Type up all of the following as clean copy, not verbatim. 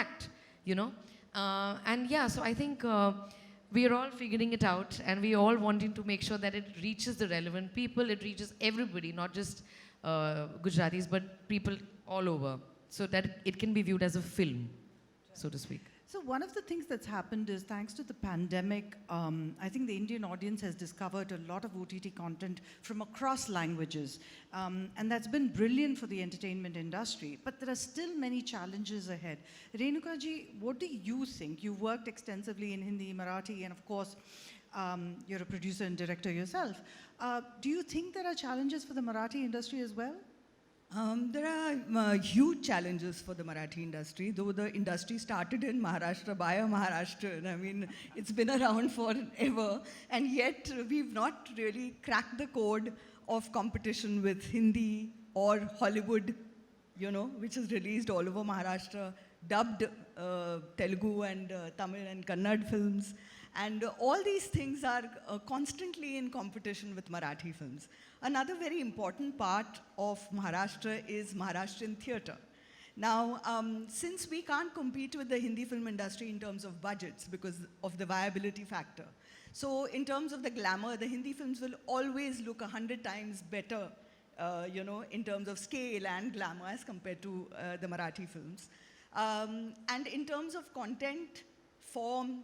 cracked, you know. And yeah, so I think we are all figuring it out, and we all wanting to make sure that it reaches the relevant people, it reaches everybody, not just Gujaratis, but people all over, so that it can be viewed as a film, so to speak. So one of the things that's happened is, thanks to the pandemic, I think the Indian audience has discovered a lot of OTT content from across languages. And that's been brilliant for the entertainment industry. But there are still many challenges ahead. Renuka ji, what do you think? You've worked extensively in Hindi, Marathi, and of course, you're a producer and director yourself. Do you think there are challenges for the Marathi industry as well? There are huge challenges for the Marathi industry, though the industry started in Maharashtra by a Maharashtrian. I mean, it's been around forever, and yet we've not really cracked the code of competition with Hindi or Hollywood, you know, which is released all over Maharashtra, dubbed Telugu and Tamil and Kannada films. And all these things are constantly in competition with Marathi films. Another very important part of Maharashtra is Maharashtrian theatre. Now, since we can't compete with the Hindi film industry in terms of budgets because of the viability factor, so in terms of the glamour, the Hindi films will always look 100 times better, you know, in terms of scale and glamour as compared to the Marathi films. And in terms of content, form,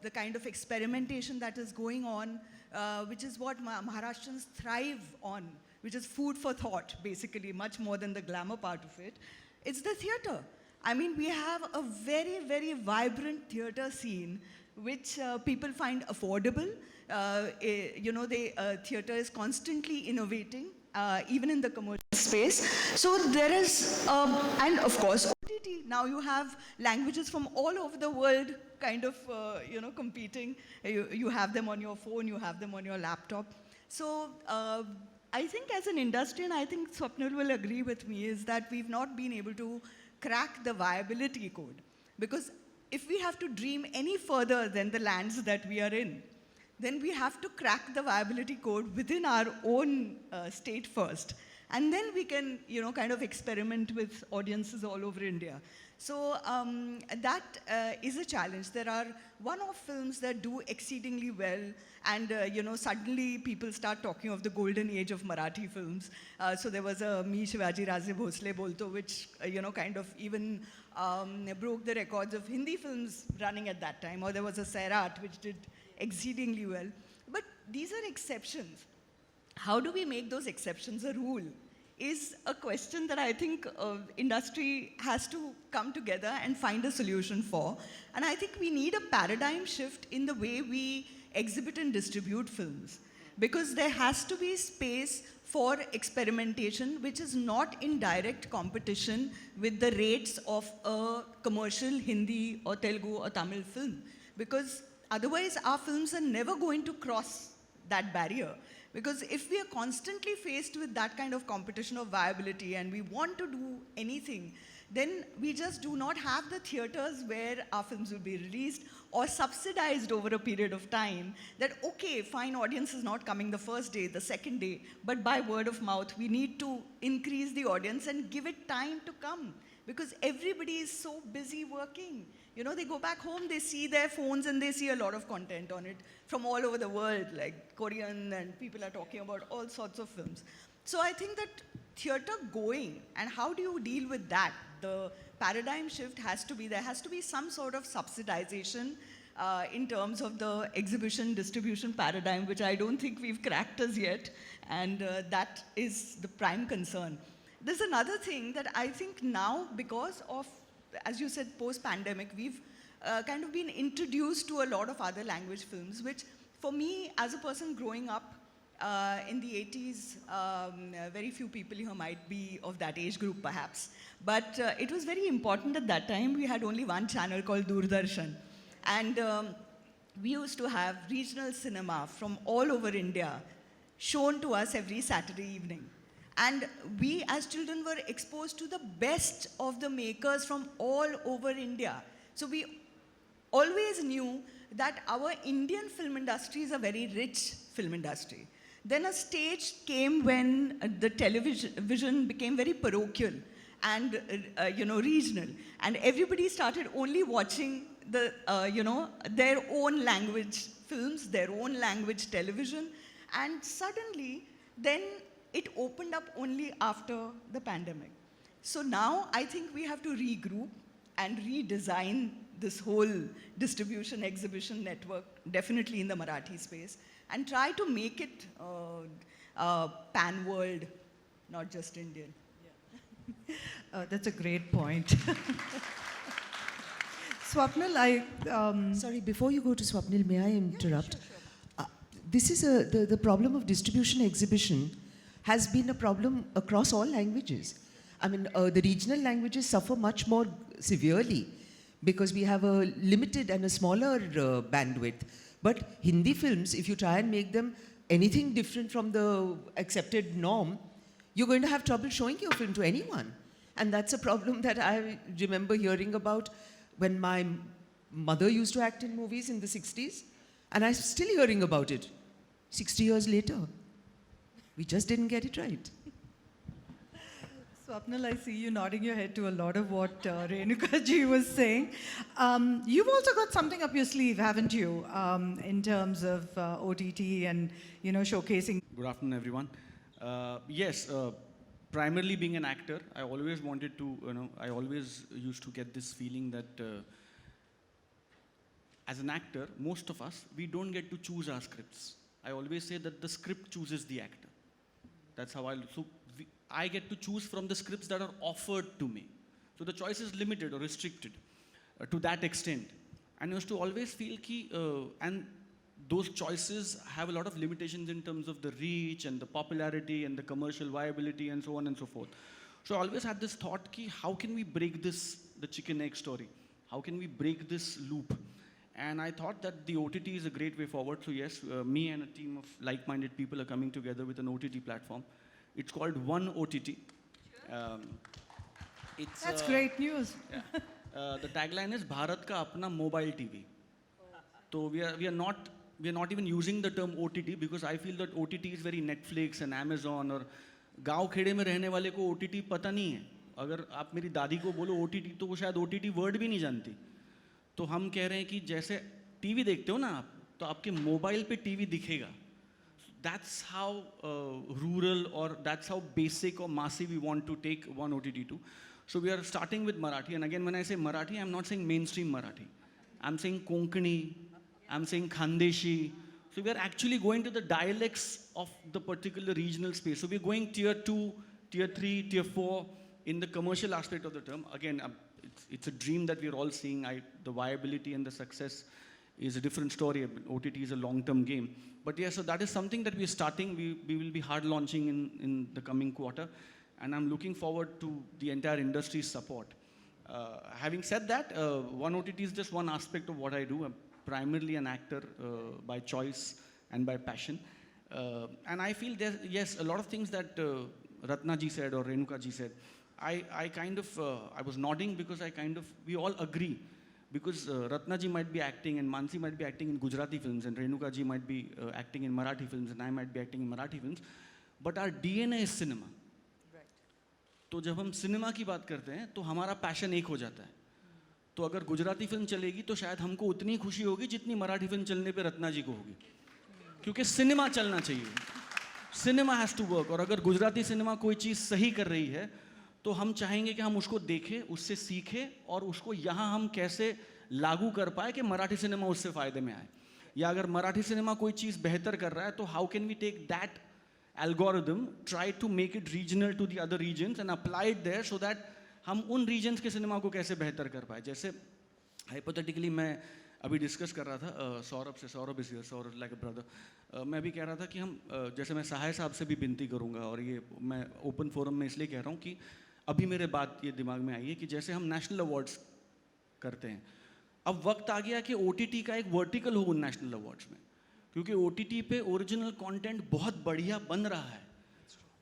the kind of experimentation that is going on, which is what Maharashtrians thrive on, which is food for thought, basically, much more than the glamour part of it. It's the theatre. I mean, we have a very, very vibrant theatre scene, which people find affordable. You know, theatre is constantly innovating, even in the commercial space. So there is, and of course, OTT. Now you have languages from all over the world kind of, you know, competing. You have them on your phone, you have them on your laptop. So I think as an industry, and I think Swapnil will agree with me, is that we've not been able to crack the viability code. Because if we have to dream any further than the lands that we are in, then we have to crack the viability code within our own state first. And then we can, you know, kind of experiment with audiences all over India. So that is a challenge. There are one-off films that do exceedingly well, and you know, suddenly people start talking of the golden age of Marathi films. So there was a Mi Shivaji Raje Bhosle Bolto, which you know, kind of even broke the records of Hindi films running at that time. Or there was a Sairat, which did exceedingly well. But these are exceptions. How do we make those exceptions a rule is a question that I think industry has to come together and find a solution for. And I think we need a paradigm shift in the way we exhibit and distribute films, because there has to be space for experimentation which is not in direct competition with the rates of a commercial Hindi or Telugu or Tamil film, because otherwise our films are never going to cross that barrier. Because if we are constantly faced with that kind of competition of viability and we want to do anything, then we just do not have the theaters where our films will be released or subsidized over a period of time, that okay, fine, audience is not coming the first day, the second day, but by word of mouth, we need to increase the audience and give it time to come, because everybody is so busy working. You know, they go back home, they see their phones and they see a lot of content on it from all over the world, like Korean, and people are talking about all sorts of films. So I think that theater going, and how do you deal with that? The paradigm shift has to be, there has to be some sort of subsidization in terms of the exhibition distribution paradigm, which I don't think we've cracked as yet, and that is the prime concern. There's another thing that I think now, because of, as you said, post-pandemic, we've kind of been introduced to a lot of other language films, which for me, as a person growing up in the 80s, very few people here might be of that age group perhaps, but it was very important at that time. We had only one channel called Doordarshan, and we used to have regional cinema from all over India shown to us every Saturday evening. And we as children were exposed to the best of the makers from all over India. So we always knew that our Indian film industry is a very rich film industry. Then a stage came when the television became very parochial. and regional, and everybody started only watching the their own language films, their own language television, and suddenly then it opened up only after the pandemic. So now I think we have to regroup and redesign this whole distribution exhibition network, definitely in the Marathi space, and try to make it pan-world, not just Indian. That's a great point. Swapnil, Sorry, before you go to Swapnil, may I interrupt? This is the problem of distribution exhibition has been a problem across all languages. I mean, the regional languages suffer much more severely because we have a limited and a smaller bandwidth. But Hindi films, if you try and make them anything different from the accepted norm, you're going to have trouble showing your film to anyone. And that's a problem that I remember hearing about when my mother used to act in movies in the 60s, and I'm still hearing about it 60 years later. We just didn't get it right. Swapnil, I see you nodding your head to a lot of what Renuka ji was saying. You've also got something up your sleeve, haven't you, in terms of OTT and showcasing. Good afternoon, everyone. Yes, primarily being an actor, I always wanted to, I always used to get this feeling that as an actor, most of us, we don't get to choose our scripts. I always say that the script chooses the actor. That's how I get to choose from the scripts that are offered to me. So the choice is limited or restricted to that extent. And I used to always feel and those choices have a lot of limitations in terms of the reach and the popularity and the commercial viability and so on and so forth. So I always had this thought, how can we break the chicken egg story? How can we break this loop? And I thought that the OTT is a great way forward. So yes, me and a team of like-minded people are coming together with an OTT platform. It's called One OTT. That's great news. Yeah. The tagline is Bharat ka apna mobile TV. So we are not even using the term OTT because I feel that OTT is very Netflix and Amazon और गांव खेड़े में रहने वाले को OTT पता नहीं है. अगर आप मेरी दादी को बोलो OTT तो वो शायद OTT वर्ड भी नहीं जानती. तो हम कह रहे हैं कि जैसे टीवी देखते हो ना आप तो आपके मोबाइल पे टीवी दिखेगा. That's how rural or that's how basic or massive we want to take One OTT to. So we are starting with Marathi, and again when I say Marathi, I'm not saying mainstream Marathi. I'm saying Konkani, I'm saying Khandeshi. So we are actually going to the dialects of the particular regional space. So we're going tier 2, tier 3, tier 4 in the commercial aspect of the term. Again, it's a dream that we're all seeing. The viability and the success is a different story. OTT is a long-term game. But yeah, so that is something that we're starting. We will be hard launching in the coming quarter. And I'm looking forward to the entire industry's support. Having said that, One OTT is just one aspect of what I do. I'm primarily an actor by choice and by passion. And I feel there's, yes, a lot of things that Ratna ji said or Renuka ji said. I was nodding because we all agree. Because Ratna ji might be acting and Mansi might be acting in Gujarati films and Renuka ji might be acting in Marathi films and I might be acting in Marathi films. But our DNA is cinema. तो जब हम cinema की बात करते हैं तो हमारा passion एक हो जाता है. तो अगर गुजराती फिल्म चलेगी तो शायद हमको उतनी खुशी होगी जितनी मराठी फिल्म चलने पे रत्ना जी को होगी. क्योंकि सिनेमा चलना चाहिए. Cinema has to work. और अगर गुजराती सिनेमा कोई चीज़ सही कर रही है तो हम चाहेंगे कि हम उसको देखें, उससे सीखें और उसको यहाँ हम कैसे लागू कर पाए कि मराठी सिनेमा उससे फ़ायदे में आए. या अगर मराठी सिनेमा कोई चीज़ बेहतर कर रहा है तो how can we take that algorithm, try to make it regional to the other regions and apply it there so that हम उन regions के सिनेमा को कैसे बेहतर कर पाए. जैसे hypothetically मैं अभी डिस्कस कर रहा था सौरभ से, Saurabh is here, Saurabh like a brother. मैं भी कह रहा था कि हम जैसे मैं सहाय साहब से भी विनती करूँगा और ये मैं ओपन फोरम में इसलिए कह रहा हूँ कि अभी मेरे बात ये दिमाग में आई है कि जैसे हम नेशनल अवार्ड्स करते हैं, अब वक्त आ गया कि OTT का एक वर्टिकल हो उन नेशनल अवार्ड्स में. क्योंकि OTT पे ओरिजिनल कंटेंट बहुत बढ़िया बन रहा है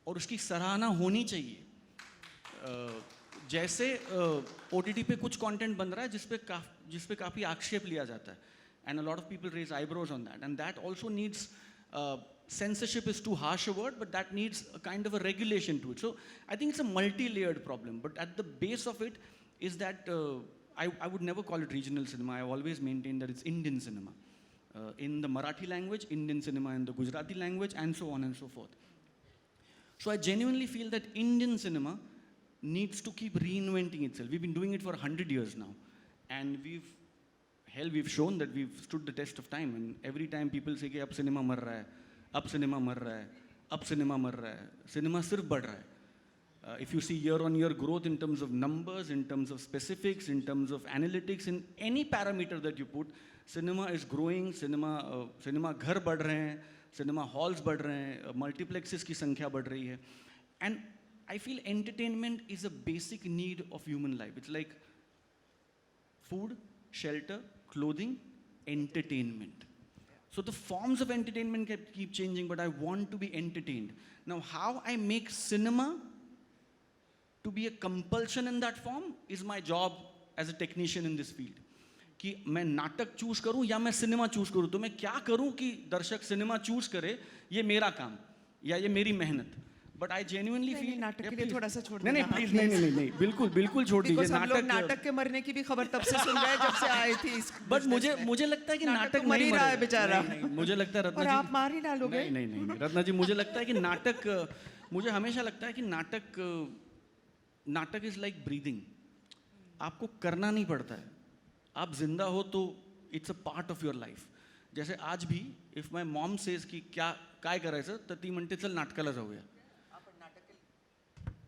और उसकी सराहना होनी चाहिए. जैसे OTT पे कुछ कंटेंट बन रहा है जिस पे काफ़ी आक्षेप लिया जाता है. And a lot of people raise eyebrows on that and that also needs censorship is too harsh a word, but that needs a kind of a regulation to it. So I think it's a multi-layered problem, but at the base of it is that I would never call it regional cinema. I always maintain that it's Indian cinema. In the Marathi language, Indian cinema in the Gujarati language, and so on and so forth. So I genuinely feel that Indian cinema needs to keep reinventing itself. We've been doing it for 100 years now. And we've shown that we've stood the test of time. And every time people say, ab cinema mar raha hai, ab cinema mar raha hai, ab cinema mar raha hai, cinema sirf badh raha hai. If you see year-on-year growth in terms of numbers, in terms of specifics, in terms of analytics, in any parameter that you put, cinema is growing, cinema ghar बढ़ रहे हैं, cinema halls बढ़ रहे हैं, multiplexes की संख्या बढ़ रही है. And I feel entertainment is a basic need of human life. It's like food, shelter, clothing, entertainment. So the forms of entertainment keep changing, but I want to be entertained. Now, how I make cinema to be a compulsion in that form is my job as a technician in this field. कि मैं नाटक choose करूं या मैं cinema choose करूं, तो मैं क्या करूं कि दर्शक सिनेमा चूज करे, ये मेरा काम या ये मेरी मेहनत. बट आई जेन्युइनली फील नाटक के लिए थोड़ा सा छोड़ नहीं प्लीज नहीं बिल्कुल बिल्कुल छोड़ दीजिए. नाटक के मरने की भी खबर तब से सुन रहे हैं जब से आए थे. बट मुझे लगता है कि नाटक मर ही रहा है बेचारा. मुझे लगता है रत्ना और जी आप मार ही डालोगे. नहीं रत्ना जी, मुझे लगता है कि मुझे हमेशा लगता है कि नाटक इज लाइक ब्रीदिंग. आपको करना नहीं पड़ता है, आप जिंदा हो तो it's a part of your life. जैसे आज भी इफ माय मॉम सेज की काय करायचं तर ती म्हणते चल नाटकाला जाऊया.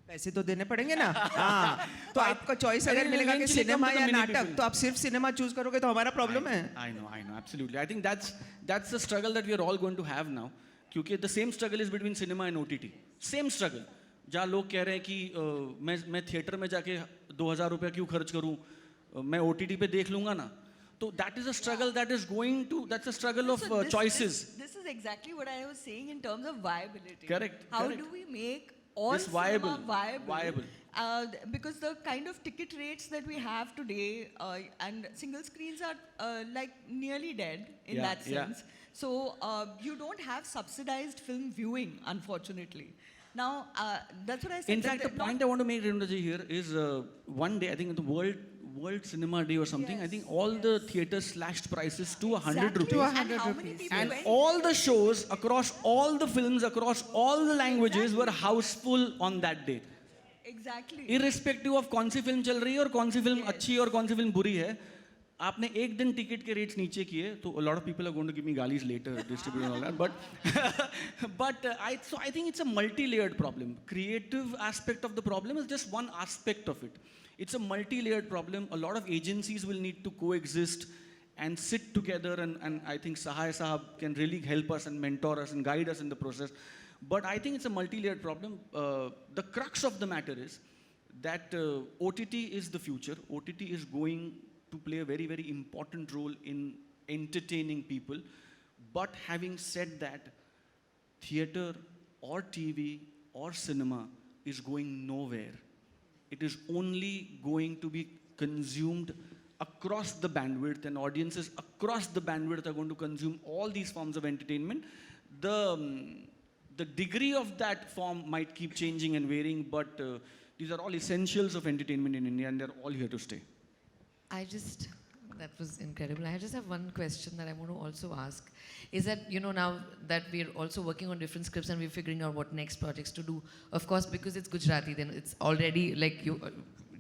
पैसे तो देने पड़ेंगे ना. हाँ, तो आपका चॉइस अगर मिलेगा कि सिनेमा या नाटक, तो आप सिर्फ सिनेमा चूज करोगे तो हमारा प्रॉब्लम है. I know, absolutely. I think that's the struggle that we are all going to have now. क्योंकि the same struggle is between cinema and OTT. Same struggle. जहाँ लोग कह रहे हैं कि मैं थिएटर में जाके 2000 रुपया क्यों खर्च करूँ, मैं OTT पे देख लूँगा ना. So that is a struggle that's a struggle of choices. This is exactly what I was saying in terms of viability. Correct. How do we make all This viable, cinema viable? viable. Because the kind of ticket rates that we have today and single screens are like nearly dead in Yeah, that yeah. sense. So you don't have subsidized film viewing, unfortunately. Now, that's what I said. In fact, the point I want to make, Rendraji, here is one day, I think the World Cinema Day or something, I think all the theaters slashed prices to 100 Exactly. rupees. And how many people And went? all the shows across all the films, across all the languages were houseful on that day. Exactly. Irrespective of कौन सी film चल रही है और कौन सी film अच्छी है और कौन सी फिल्म बुरी है, आपने एक दिन टिकट के रेट्स नीचे किए तो a lot of people are going to give me galis later, distribute and all that, but I think it's a multi-layered problem. Creative aspect of the problem is just one aspect of it. It's a multi-layered problem. A lot of agencies will need to coexist and sit together, and I think Sahai Sahab can really help us and mentor us and guide us in the process. But I think it's a multi-layered problem. The crux of the matter is that OTT is the future. OTT is going to play a very, very important role in entertaining people. But having said that, theater or TV or cinema is going nowhere. It is only going to be consumed across the bandwidth, and audiences across the bandwidth are going to consume all these forms of entertainment. The degree of that form might keep changing and varying, but these are all essentials of entertainment in India, and they're all here to stay. That was incredible. I just have one question that I want to also ask. Is that, now that we're also working on different scripts and we're figuring out what next projects to do, of course, because it's Gujarati, then it's already like you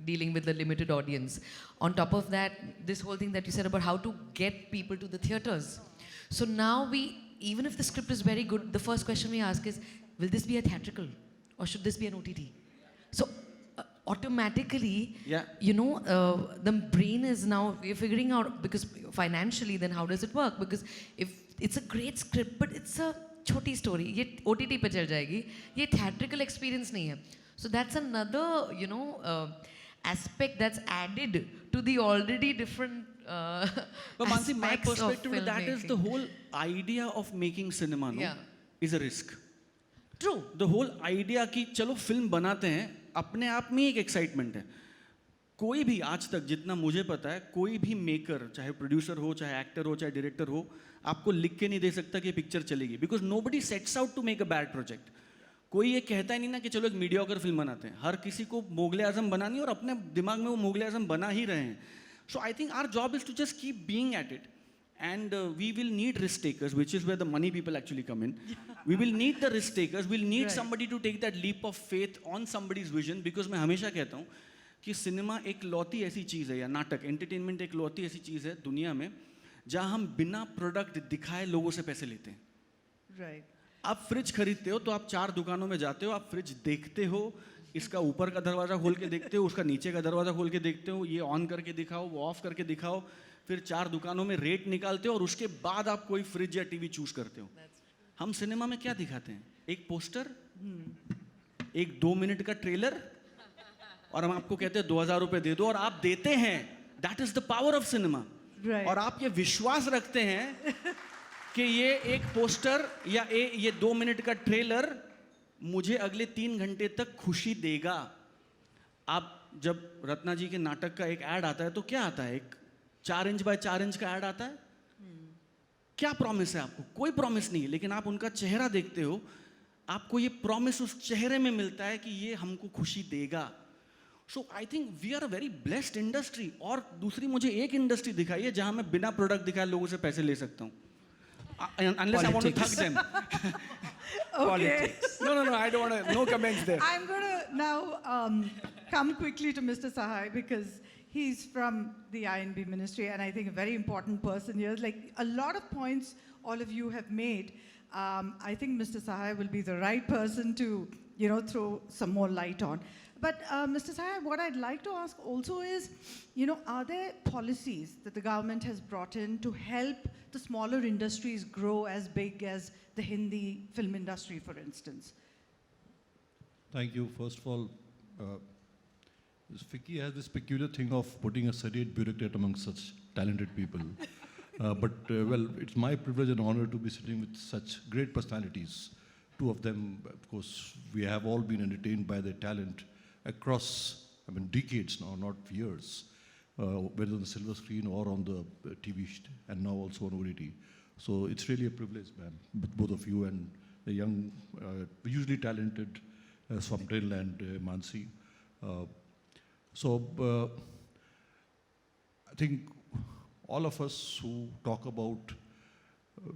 dealing with the limited audience. On top of that, this whole thing that you said about how to get people to the theaters. So now even if the script is very good, the first question we ask is, will this be a theatrical or should this be an OTT? So automatically, Yeah. the brain is now, we're figuring out, because financially, then how does it work? Because if it's a great script, but it's a choti story, ye OTT pe chal jayegi, ye theatrical experience nahi hai. So that's another, aspect that's added to the already different But Mansi, my aspects of perspective to that is the filmmaking. whole idea of making cinema Yeah. is a risk. True. The whole idea कि चलो film बनाते हैं, अपने आप में एक excitement है. कोई भी आज तक जितना मुझे पता है, कोई भी मेकर, चाहे प्रोड्यूसर हो, चाहे एक्टर हो, चाहे डायरेक्टर हो, आपको लिख के नहीं दे सकता कि पिक्चर चलेगी, because nobody sets out to make a bad project. कोई ये कहता ही नहीं ना कि चलो एक मीडियोकर फिल्म बनाते हैं. हर किसी को मोगले आजम बनानी है और अपने दिमाग में वो मोगले आजम बना ही रहे हैं. So I think our job is to just keep being at it. And we will need risk takers, which is where the money people actually come in. We will need the risk takers. We'll need Right. somebody to take that leap of faith on somebody's vision. Because मैं हमेशा कहता हूँ कि cinema एक लौती ऐसी चीज़ है, या नाटक, एंटरटेनमेंट एक लौती ऐसी चीज़ है दुनिया में जहाँ हम बिना प्रोडक्ट दिखाए लोगों से पैसे लेते हैं. Right. आप फ्रिज खरीदते हो तो आप 4 दुकानों में जाते हो, आप फ्रिज देखते हो, इसका ऊपर का दरवाज़ा खोल के देखते हो, उसका नीचे का दरवाज़ा खोल के देखते हो, ये ऑन करके दिखाओ, वो ऑफ करके दिखाओ, फिर 4 दुकानों में रेट निकालते हो और उसके बाद आप कोई फ्रिज या टीवी चूज करते हो. हम सिनेमा में क्या दिखाते हैं? एक पोस्टर, एक 2 मिनट का ट्रेलर, और हम आपको कहते हैं 2000 रुपए दे दो, और आप देते हैं. That is the power of cinema. Right. और आप ये विश्वास रखते हैं कि ये एक पोस्टर या ये 2 मिनट का ट्रेलर मुझे अगले 3 घंटे तक खुशी देगा. आप जब रत्ना जी के नाटक का एक ऐड आता है तो क्या आता है? एक 4 इंच बाय 4 इंच का ऐड आता है. क्या प्रॉमिस है आपको? कोई प्रॉमिस नहीं है, लेकिन आप उनका चेहरा देखते हो, आपको ये प्रॉमिस उस चेहरे में मिलता है कि ये हमको खुशी देगा. So I think we are a very blessed industry. और दूसरी मुझे एक इंडस्ट्री दिखाई है जहां मैं बिना प्रोडक्ट दिखाए लोगों से पैसे ले सकता हूँ. Unless I want to thug them. Okay. No, I don't want to, no comments there. I'm going to now come quickly to Mr. Sahai because he's from the INB ministry and I think a very important person here. Like a lot of points all of you have made. I think Mr. Sahai will be the right person to, throw some more light on. But Mr. Sahai, what I'd like to ask also is, are there policies that the government has brought in to help the smaller industries grow as big as the Hindi film industry, for instance? Thank you. First of all, FICCI has this peculiar thing of putting a sedate bureaucrat among such talented people. Well, it's my privilege and honor to be sitting with such great personalities. 2 of them, of course, we have all been entertained by their talent across, decades now, not years, whether on the silver screen or on the TV, and now also on OTT. So it's really a privilege, ma'am, with both of you and the young, usually talented Swapnil and Mansi. I think all of us who talk about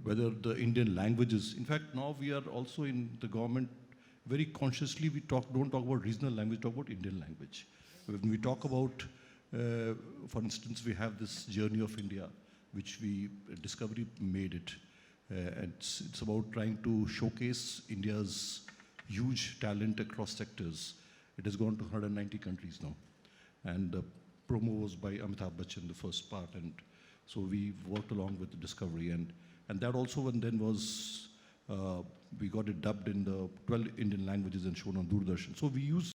whether the Indian languages, in fact, now we are also in the government very consciously, we don't talk about regional language, talk about Indian language. When we talk about, for instance, we have this Journey of India, which Discovery made it. And it's about trying to showcase India's huge talent across sectors. It has gone to 190 countries now. And the promo was by Amitabh Bachchan, the first part. And so we worked along with the Discovery. And that also was, we got it dubbed in the 12 Indian languages and shown on Doordarshan. So we use